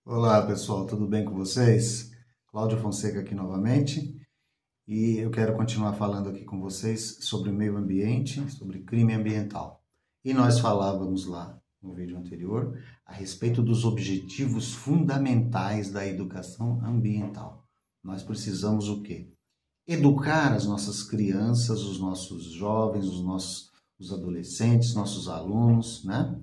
Olá pessoal, tudo bem com vocês? Cláudio Fonseca aqui novamente e eu quero continuar falando aqui com vocês sobre meio ambiente, sobre crime ambiental. E nós falávamos lá no vídeo anterior a respeito dos objetivos fundamentais da educação ambiental. Nós precisamos o quê? Educar as nossas crianças, os nossos jovens, os adolescentes, nossos alunos, né?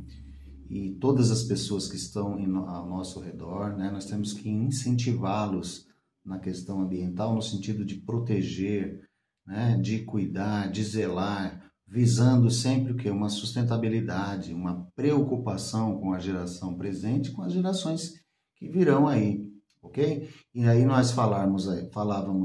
E todas as pessoas que estão ao nosso redor, né? Nós temos que incentivá-los na questão ambiental, no sentido de proteger, né? De cuidar, de zelar, visando sempre o quê? Uma sustentabilidade, uma preocupação com a geração presente, com as gerações que virão aí, ok? E aí nós falávamos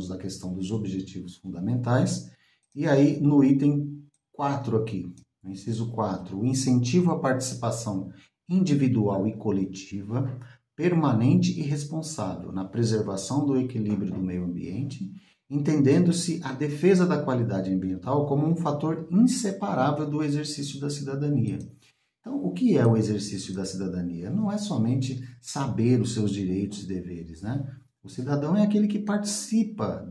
da questão dos objetivos fundamentais, e aí no item 4 aqui, no inciso 4, o incentivo à participação individual e coletiva, permanente e responsável na preservação do equilíbrio do meio ambiente, entendendo-se a defesa da qualidade ambiental como um fator inseparável do exercício da cidadania. Então, o que é o exercício da cidadania? Não é somente saber os seus direitos e deveres, né? O cidadão é aquele que participa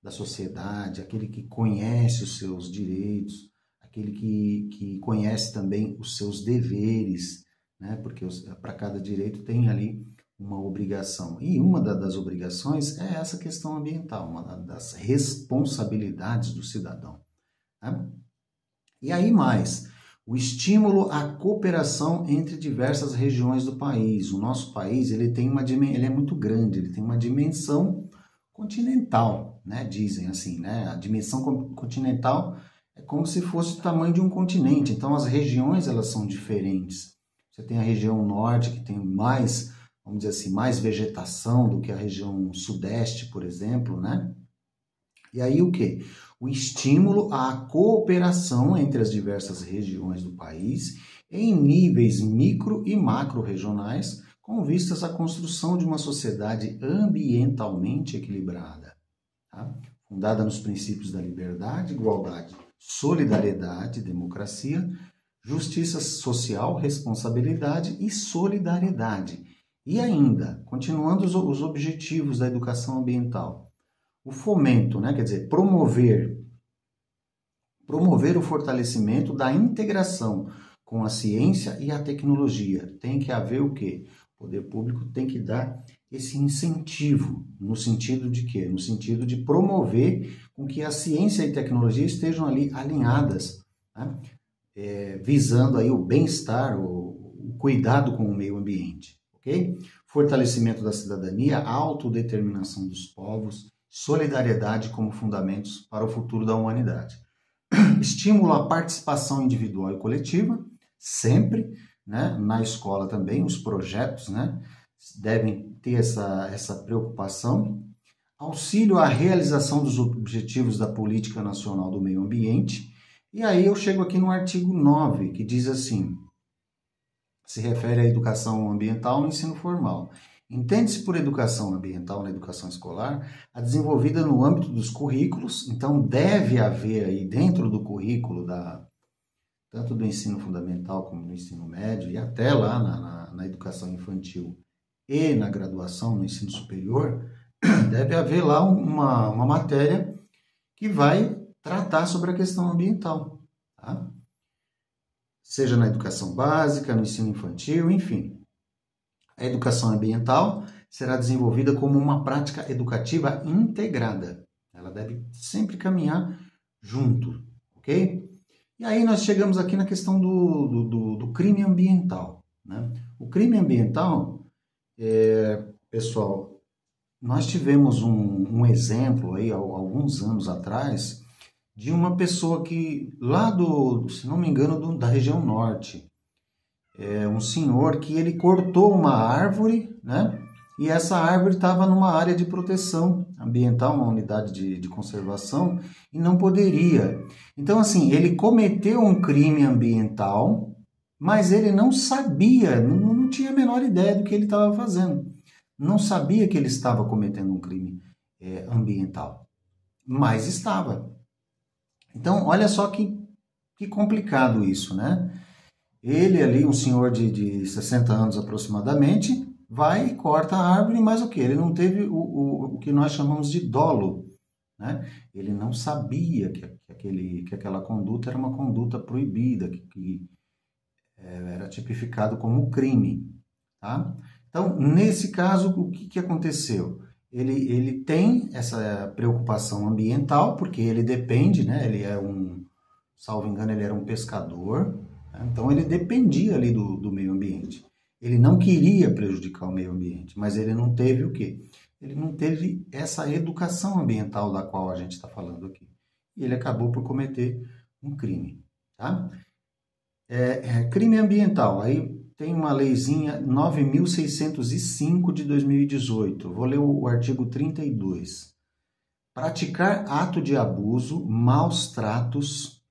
da sociedade, aquele que conhece os seus direitos, aquele que conhece também os seus deveres, né? Porque para cada direito tem ali uma obrigação. E uma das obrigações é essa questão ambiental, uma das responsabilidades do cidadão, né? E aí mais, o estímulo à cooperação entre diversas regiões do país. O nosso país ele é muito grande, ele tem uma dimensão continental, né? Dizem assim, né? A dimensão continental é como se fosse o tamanho de um continente. Então, as regiões, elas são diferentes. Você tem a região norte, que tem mais, vamos dizer assim, mais vegetação do que a região sudeste, por exemplo, né? E aí o quê? O estímulo à cooperação entre as diversas regiões do país em níveis micro e macro-regionais, com vistas à construção de uma sociedade ambientalmente equilibrada, tá? Fundada nos princípios da liberdade, igualdade, solidariedade, democracia, justiça social, responsabilidade e solidariedade. E ainda, continuando os objetivos da educação ambiental, o fomento, né, quer dizer, promover o fortalecimento da integração com a ciência e a tecnologia. Tem que haver o quê? O poder público tem que dar esse incentivo, no sentido de quê? No sentido de promover com que a ciência e a tecnologia estejam ali alinhadas, né? Visando aí o bem-estar, o cuidado com o meio ambiente, ok? Fortalecimento da cidadania, autodeterminação dos povos, solidariedade como fundamentos para o futuro da humanidade. Estímulo à participação individual e coletiva, sempre, né? Na escola também, os projetos, né? Devem ter essa preocupação. Auxílio à realização dos objetivos da Política Nacional do Meio Ambiente. E aí eu chego aqui no artigo 9, que diz assim, se refere à educação ambiental no ensino formal. Entende-se por educação ambiental na educação escolar a desenvolvida no âmbito dos currículos, então deve haver aí dentro do currículo tanto do ensino fundamental como do ensino médio e até lá na educação infantil e na graduação, no ensino superior, deve haver lá uma matéria que vai tratar sobre a questão ambiental, tá? Seja na educação básica, no ensino infantil, enfim. A educação ambiental será desenvolvida como uma prática educativa integrada. Ela deve sempre caminhar junto, ok? E aí nós chegamos aqui na questão do crime ambiental, né? O crime ambiental, pessoal, nós tivemos um exemplo aí, há alguns anos atrás, de uma pessoa que, lá se não me engano, da região norte, um senhor que ele cortou uma árvore, né? E essa árvore estava numa área de proteção ambiental, uma unidade de conservação, e não poderia. Então, assim, ele cometeu um crime ambiental, mas ele não sabia, não tinha a menor ideia do que ele estava fazendo. Não sabia que ele estava cometendo um crime ambiental, mas estava. Então, olha só que complicado isso, né? Ele ali, um senhor de 60 anos aproximadamente, vai e corta a árvore, mas o que? Ele não teve o que nós chamamos de dolo, né? Ele não sabia que aquela conduta era uma conduta proibida, que era tipificado como crime, tá? Então, nesse caso, o que aconteceu? Ele tem essa preocupação ambiental, porque ele depende, né? Ele é salvo engano, ele era um pescador, né? Então ele dependia ali do meio ambiente. Ele não queria prejudicar o meio ambiente, mas ele não teve o quê? Ele não teve essa educação ambiental da qual a gente está falando aqui. E ele acabou por cometer um crime, tá? Crime ambiental, aí tem uma leizinha 9.605 de 2018. Vou ler o artigo 32. Praticar ato de abuso, maus tratos,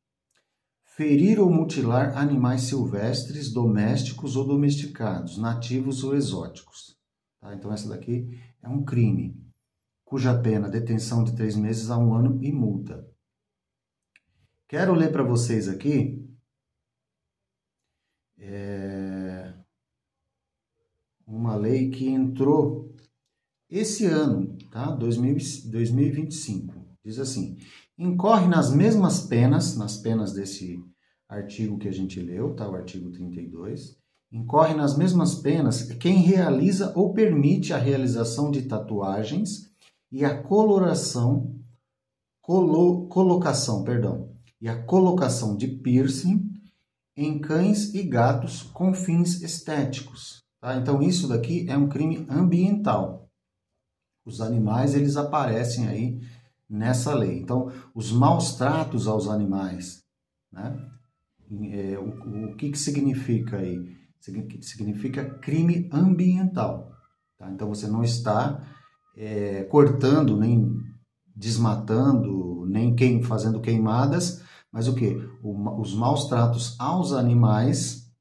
ferir ou mutilar animais silvestres, domésticos ou domesticados, nativos ou exóticos. Tá? Então essa daqui é um crime, cuja pena detenção de 3 meses a 1 ano e multa. Quero ler para vocês aqui uma lei que entrou esse ano, tá? 2025. Diz assim: incorre nas mesmas penas, nas penas desse artigo que a gente leu, tá? O artigo 32. Incorre nas mesmas penas quem realiza ou permite a realização de tatuagens e a colocação de piercing em cães e gatos com fins estéticos. Tá? Então, isso daqui é um crime ambiental. Os animais, eles aparecem aí nessa lei. Então, os maus tratos aos animais, né? O que significa aí? Significa crime ambiental. Tá? Então, você não está cortando, nem desmatando, nem fazendo queimadas, mas o que? Os maus tratos aos animais,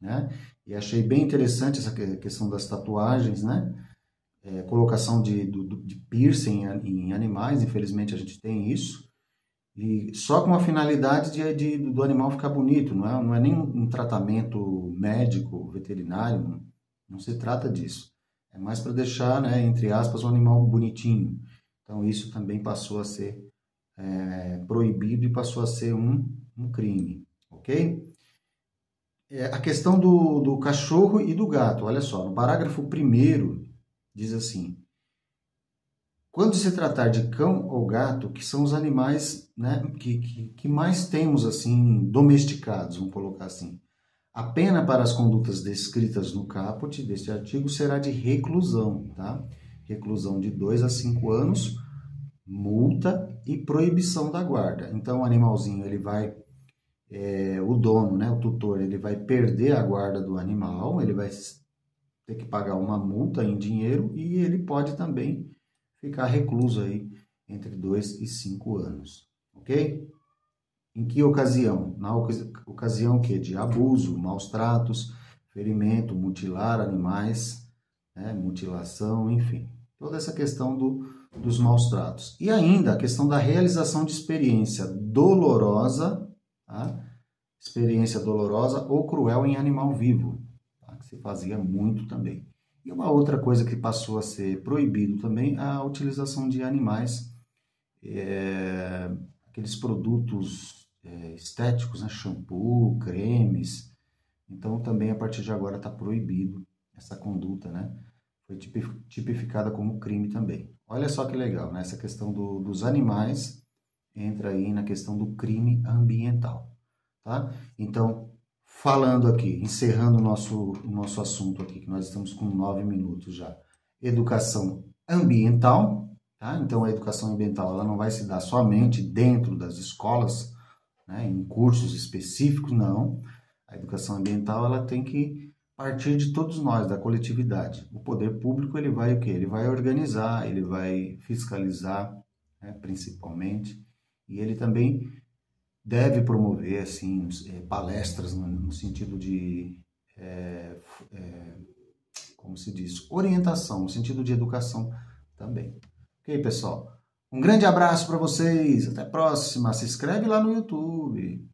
né? E achei bem interessante essa questão das tatuagens, né? Colocação de piercing em animais, infelizmente a gente tem isso, e só com a finalidade do animal ficar bonito, não é nem um tratamento médico, veterinário, não se trata disso. É mais para deixar, né, entre aspas, o animal bonitinho. Então isso também passou a ser proibido e passou a ser um crime, ok? A questão do cachorro e do gato, olha só, no parágrafo 1º diz assim: quando se tratar de cão ou gato, que são os animais, né, que mais temos assim domesticados, vamos colocar assim, a pena para as condutas descritas no caput deste artigo será de reclusão, tá? Reclusão de 2 a 5 anos, multa e proibição da guarda. Então o animalzinho, ele vai, o dono, né, o tutor, ele vai perder a guarda do animal, ele vai ter que pagar uma multa em dinheiro e ele pode também ficar recluso aí entre 2 e 5 anos, ok? Em que ocasião? Na ocasião que de abuso, maus tratos, ferimento, mutilar animais, né, mutilação, enfim. Toda essa questão dos maus tratos. E ainda a questão da realização de experiência dolorosa, tá? Experiência dolorosa ou cruel em animal vivo, tá? Que se fazia muito também. E uma outra coisa que passou a ser proibido também é a utilização de animais, aqueles produtos estéticos, né? Shampoo, cremes. Então também a partir de agora está proibido essa conduta, né? Foi tipificada como crime também. Olha só que legal, né? Essa questão dos animais entra aí na questão do crime ambiental, tá? Então, falando aqui, encerrando o nosso assunto aqui, que nós estamos com 9 minutos já. Educação ambiental, tá? Então, a educação ambiental, ela não vai se dar somente dentro das escolas, né, em cursos específicos, não. A educação ambiental, ela tem que partir de todos nós, da coletividade. O poder público, ele vai o quê? Ele vai organizar, ele vai fiscalizar, né, principalmente, e ele também deve promover assim, palestras no sentido de, como se diz, orientação, no sentido de educação também. Ok, pessoal? Um grande abraço para vocês, até a próxima. Se inscreve lá no YouTube.